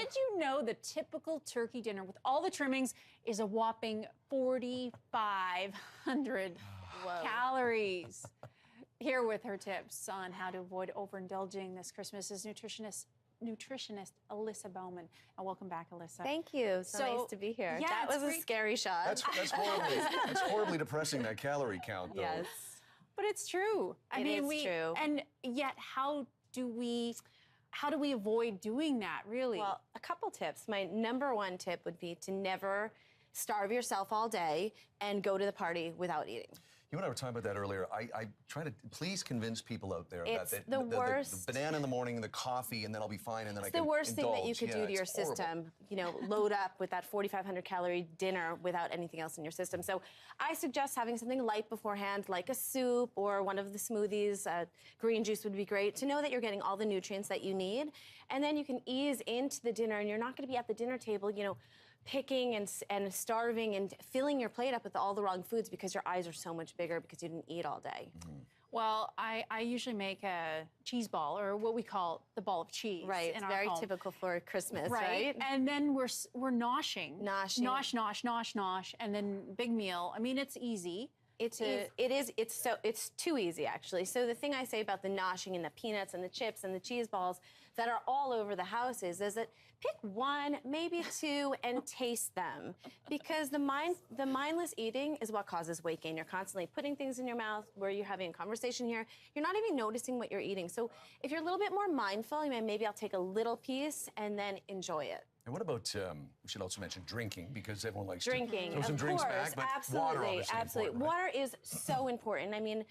Did you know the typical turkey dinner with all the trimmings is a whopping 4,500 calories? Here with her tips on how to avoid overindulging this Christmas is nutritionist Alyssa Bauman. And welcome back, Alyssa. Thank you. So nice to be here. Yeah, that was a scary shot. That's horribly, that's horribly depressing, that calorie count, though. Yes. But it's true. It's true. And yet, how do we avoid doing that, really? Well, a couple tips. My number one tip would be to never starve yourself all day and go to the party without eating. You and I were talking about that earlier. I try to please convince people out there It's that the worst. the banana in the morning, the coffee, and then I'll be fine, and then I It's can the worst thing that you indulge. could do to your it's horrible. system. You know, load up with that 4,500 calorie dinner without anything else in your system. So I suggest having something light beforehand, like a soup or one of the smoothies. Green juice would be great to know that you're getting all the nutrients that you need. And then you can ease into the dinner, and you're not going to be at the dinner table, you know, picking and starving and filling your plate up with all the wrong foods because your eyes are so much bigger because you didn't eat all day. Mm-hmm. Well, I usually make a cheese ball, or what we call the ball of cheese. Right, in it's our very home. typical for Christmas, right? And then we're noshing. Noshing. Nosh, and then big meal. I mean, it's easy. It's too easy, actually. So the thing I say about the noshing and the peanuts and the chips and the cheese balls that are all over the house is that pick one, maybe two, and taste them. Because the mindless eating is what causes weight gain. You're constantly putting things in your mouth where you're having a conversation here. You're not even noticing what you're eating. So if you're a little bit more mindful, maybe I'll take a little piece and then enjoy it. And what about, we should also mention drinking, because everyone likes drinking, to throw some of drinks course, back, but absolutely, water obviously absolutely. important, right? Water is so important. I mean,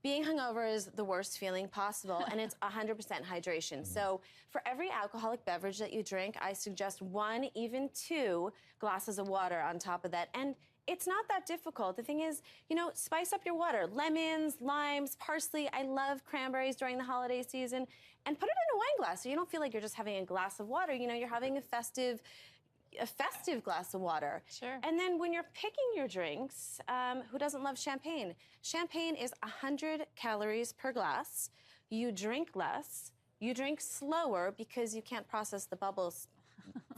being hungover is the worst feeling possible, and it's 100% hydration. So for every alcoholic beverage that you drink, I suggest 1, even 2 glasses of water on top of that. And it's not that difficult. The thing is, you know, spice up your water. Lemons, limes, parsley. I love cranberries during the holiday season. And put it in a wine glass so you don't feel like you're just having a glass of water. You know, you're having a festive glass of water. Sure. And then when you're picking your drinks, who doesn't love champagne? Champagne is 100 calories per glass. You drink less. You drink slower because you can't process the bubbles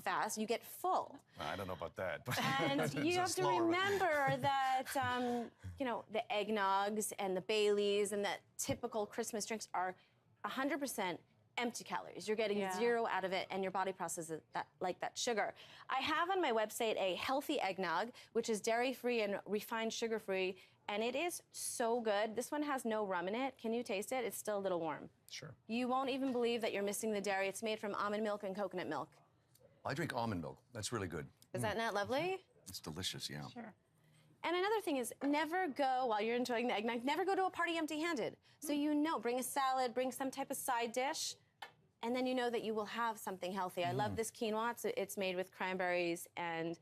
fast. You get full. I don't know about that. But And you have to remember that, you know, the eggnogs and the Baileys and the typical Christmas drinks are 100% empty calories. You're getting 0 out of it, and your body processes that like that sugar. I have on my website a healthy eggnog, which is dairy-free and refined sugar-free, and it is so good. This one has no rum in it. Can you taste it? It's still a little warm. Sure. You won't even believe that you're missing the dairy. It's made from almond milk and coconut milk. I drink almond milk. That's really good. Is that not lovely? It's delicious, yeah. Sure. And another thing is, never go, while you're enjoying the eggnog, never go to a party empty-handed. So you know, bring a salad, bring some type of side dish, and then you know that you will have something healthy. I love this quinoa. It's made with cranberries and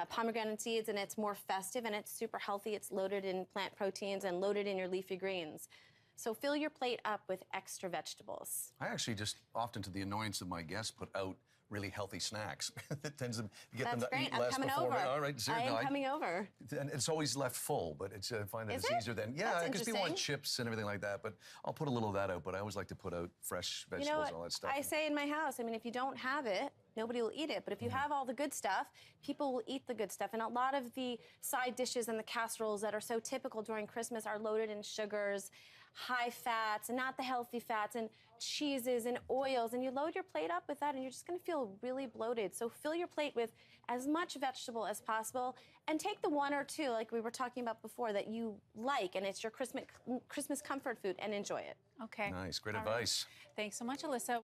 pomegranate seeds, and it's more festive, and it's super healthy. It's loaded in plant proteins and loaded in your leafy greens. So fill your plate up with extra vegetables. I actually just, often to the annoyance of my guests, put out really healthy snacks. That tends to get them to great. eat I'm less coming before. over. All right, I am coming over. And it's always left full, but it's I find that Is it's it? easier than That's because people want interesting. chips and everything like that. But I'll put a little of that out. But I always like to put out fresh vegetables You know and all what that stuff. I say in my house? I mean, if you don't have it, nobody will eat it. But if you have all the good stuff, people will eat the good stuff. And a lot of the side dishes and the casseroles that are so typical during Christmas are loaded in sugars, high fats, and not the healthy fats, and cheeses and oils. And you load your plate up with that, and you're just going to feel really bloated. So fill your plate with as much vegetable as possible, and take the 1 or 2, like we were talking about before, that you like, and it's your Christmas comfort food, and enjoy it. Okay. Nice, great All right. advice. Thanks so much, Alyssa.